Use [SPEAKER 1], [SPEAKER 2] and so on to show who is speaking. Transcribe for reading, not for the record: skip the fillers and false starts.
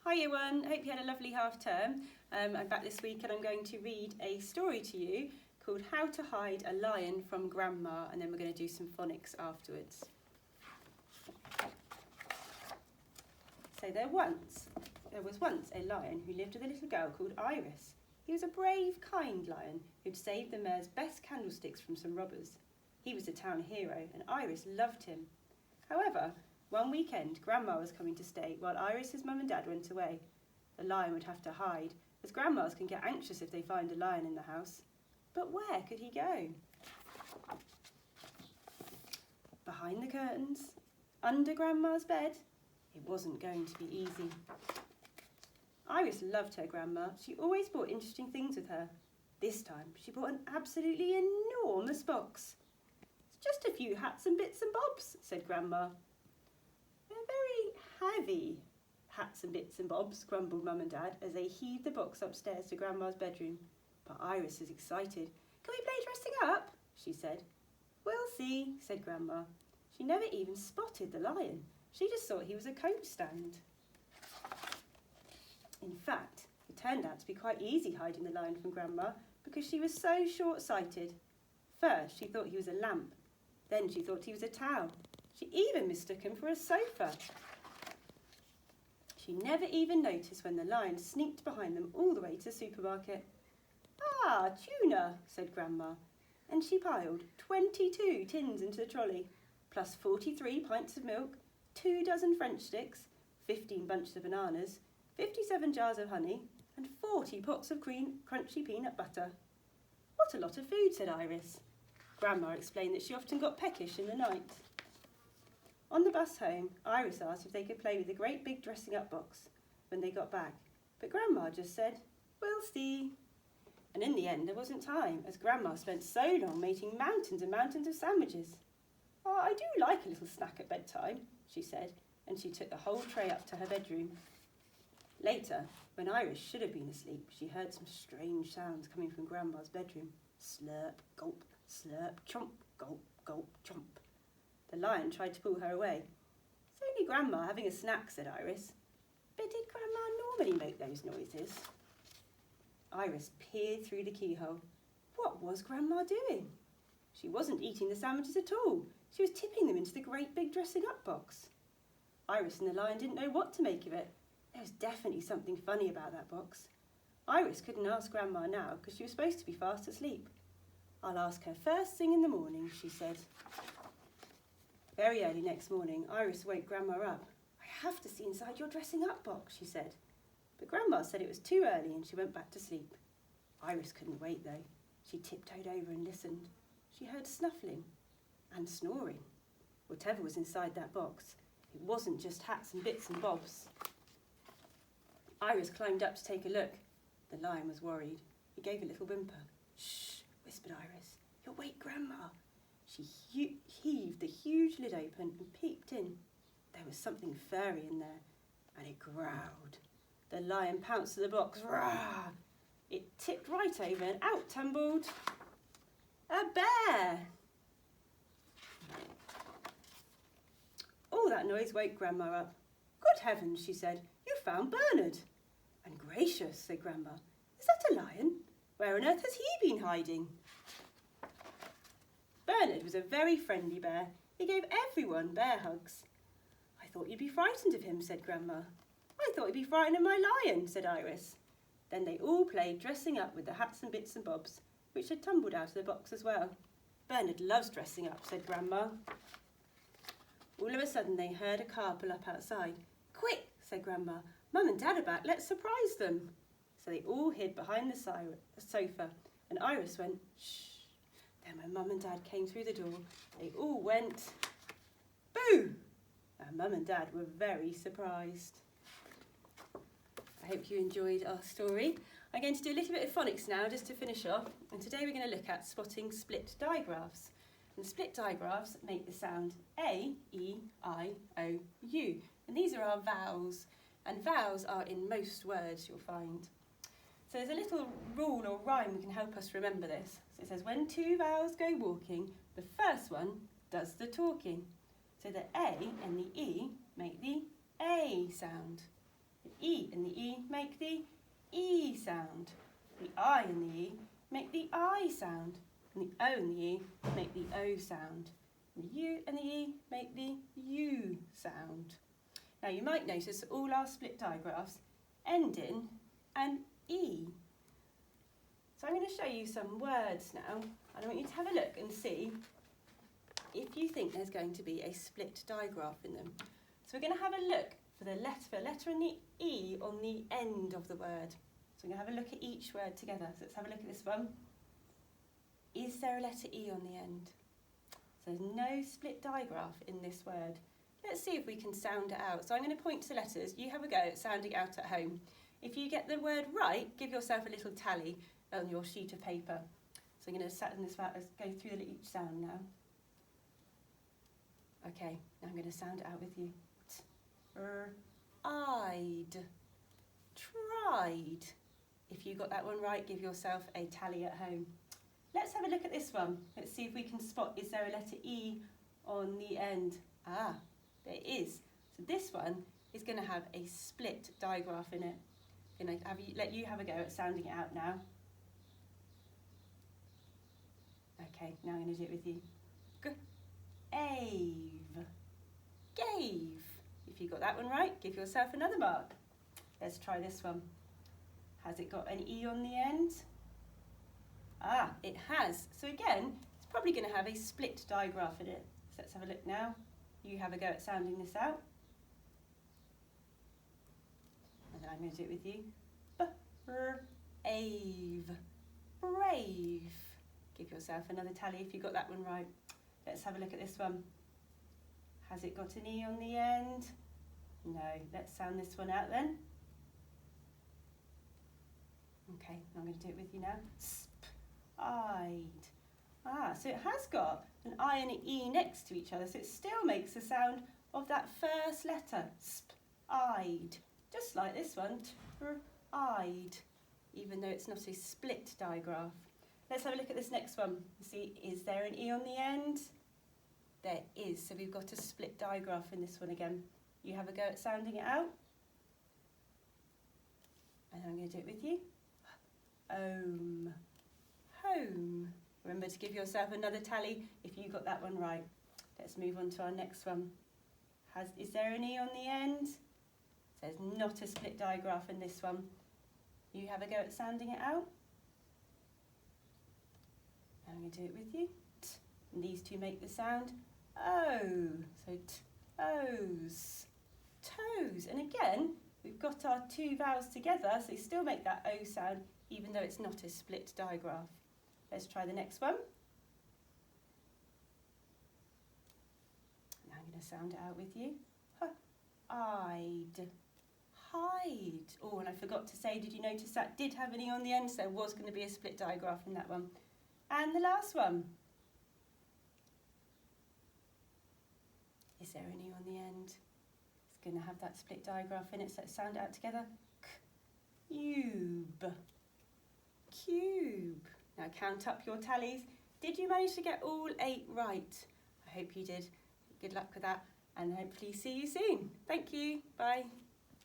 [SPEAKER 1] Hi Year 1, hope you had a lovely half term. I'm back this week and I'm going to read a story to you called How to Hide a Lion from Grandma, and then we're going to do some phonics afterwards. So there was once a lion who lived with a little girl called Iris. He was a brave, kind lion who'd saved the mayor's best candlesticks from some robbers. He was a town hero and Iris loved him. However, one weekend, Grandma was coming to stay while Iris's mum and dad went away. The lion would have to hide, as grandmas can get anxious if they find a lion in the house. But where could he go? Behind the curtains? Under Grandma's bed? It wasn't going to be easy. Iris loved her grandma. She always brought interesting things with her. This time, she brought an absolutely enormous box. "It's just a few hats and bits and bobs," said Grandma. "They're very heavy hats and bits and bobs," grumbled Mum and Dad as they heaved the box upstairs to Grandma's bedroom. But Iris was excited. "Can we play dressing up?" she said. "We'll see," said Grandma. She never even spotted the lion. She just thought he was a coat stand. In fact, it turned out to be quite easy hiding the lion from Grandma because she was so short-sighted. First, she thought he was a lamp. Then she thought he was a towel. She even mistook him for a sofa. She never even noticed when the lion sneaked behind them all the way to the supermarket. "Ah, tuna," said Grandma, and she piled 22 tins into the trolley, plus 43 pints of milk, 2 dozen French sticks, 15 bunches of bananas, 57 jars of honey, and 40 pots of crunchy peanut butter. "What a lot of food," said Iris. Grandma explained that she often got peckish in the night. On the bus home, Iris asked if they could play with the great big dressing up box when they got back, but Grandma just said, "We'll see." And in the end, there wasn't time, as Grandma spent so long making mountains and mountains of sandwiches. "Oh, I do like a little snack at bedtime," she said, and she took the whole tray up to her bedroom. Later, when Iris should have been asleep, she heard some strange sounds coming from Grandma's bedroom. Slurp, gulp, slurp, chomp, gulp, gulp, chomp. The lion tried to pull her away. "It's only Grandma having a snack," said Iris. "But did Grandma normally make those noises?" Iris peered through the keyhole. What was Grandma doing? She wasn't eating the sandwiches at all. She was tipping them into the great big dressing up box. Iris and the lion didn't know what to make of it. There was definitely something funny about that box. Iris couldn't ask Grandma now because she was supposed to be fast asleep. "I'll ask her first thing in the morning," she said. Very early next morning, Iris woke Grandma up. "I have to see inside your dressing up box," she said. But Grandma said it was too early and she went back to sleep. Iris couldn't wait though. She tiptoed over and listened. She heard snuffling and snoring. Whatever was inside that box, it wasn't just hats and bits and bobs. Iris climbed up to take a look. The lion was worried. He gave a little whimper. "Shh," whispered Iris. "You'll wake Grandma." She heaved the huge lid open and peeped in. There was something furry in there, and it growled. The lion pounced to the box. Rah! It tipped right over and out tumbled a bear. All that noise woke Grandma up. "Good heavens," she said. "You found Bernard." "And gracious," said Grandma. "Is that a lion? Where on earth has he been hiding?" Bernard was a very friendly bear. He gave everyone bear hugs. "I thought you'd be frightened of him," said Grandma. "I thought you'd be frightened of my lion," said Iris. Then they all played dressing up with the hats and bits and bobs, which had tumbled out of the box as well. "Bernard loves dressing up," said Grandma. All of a sudden they heard a car pull up outside. "Quick," said Grandma. "Mum and Dad are back. Let's surprise them." So they all hid behind the sofa, and Iris went, "Shh." Then when Mum and Dad came through the door, they all went, "Boo!" And Mum and Dad were very surprised. I hope you enjoyed our story. I'm going to do a little bit of phonics now just to finish off, and today we're going to look at spotting split digraphs. And split digraphs make the sound A, E, I, O, U, and these are our vowels, and vowels are in most words you'll find. So there's a little rule or rhyme that can help us remember this. So it says, when two vowels go walking, the first one does the talking. So the A and the E make the A sound. The E and the E make the E sound. The I and the E make the I sound. And the O and the E make the O sound. And the U and the E make the U sound. Now you might notice that all our split digraphs end in an E. So I'm going to show you some words now, and I want you to have a look and see if you think there's going to be a split digraph in them. So we're going to have a look for the letter and the E on the end of the word. So we're going to have a look at each word together. So let's have a look at this one. Is there a letter E on the end? So there's no split digraph in this word. Let's see if we can sound it out. So I'm going to point to the letters. You have a go at sounding out at home. If you get the word right, give yourself a little tally on your sheet of paper. So I'm going to go through each sound now. Okay, now I'm going to sound it out with you. I'd, tried. If you got that one right, give yourself a tally at home. Let's have a look at this one. Let's see if we can spot, is there a letter E on the end? Ah, there is. So this one is going to have a split digraph in it. I'm going to let you have a go at sounding it out now. Okay, now I'm going to do it with you. Gave. Gave. If you got that one right, give yourself another mark. Let's try this one. Has it got an E on the end? Ah, it has. So again, it's probably going to have a split digraph in it. So let's have a look now. You have a go at sounding this out. And then I'm going to do it with you. Brave. Brave. Give yourself another tally if you got that one right. Let's have a look at this one. Has it got an E on the end? No. Let's sound this one out then. Okay, I'm going to do it with you now. I'd. Ah, so it has got an I and an E next to each other, so it still makes the sound of that first letter. I'd. Just like this one. I'd. Even though it's not a split digraph. Let's have a look at this next one. See, is there an E on the end? There is, so we've got a split digraph in this one again. You have a go at sounding it out. And I'm going to do it with you. Home. Home. Remember to give yourself another tally if you got that one right. Let's move on to our next one. Is there an E on the end? There's not a split digraph in this one. You have a go at sounding it out. And I'm going to do it with you. And these two make the sound O. So toes. Toes. And again, we've got our two vowels together, so they still make that O sound, even though it's not a split digraph. Let's try the next one. Now I'm going to sound it out with you. I'd. Hide. Oh, and I forgot to say, did you notice that did have an E on the end, so there was going to be a split digraph in that one. And the last one. Is there an E on the end? It's going to have that split digraph in it, so let's sound it out together. Cube. Cube. Now count up your tallies. Did you manage to get all 8 right? I hope you did. Good luck with that, and hopefully see you soon. Thank you. Bye.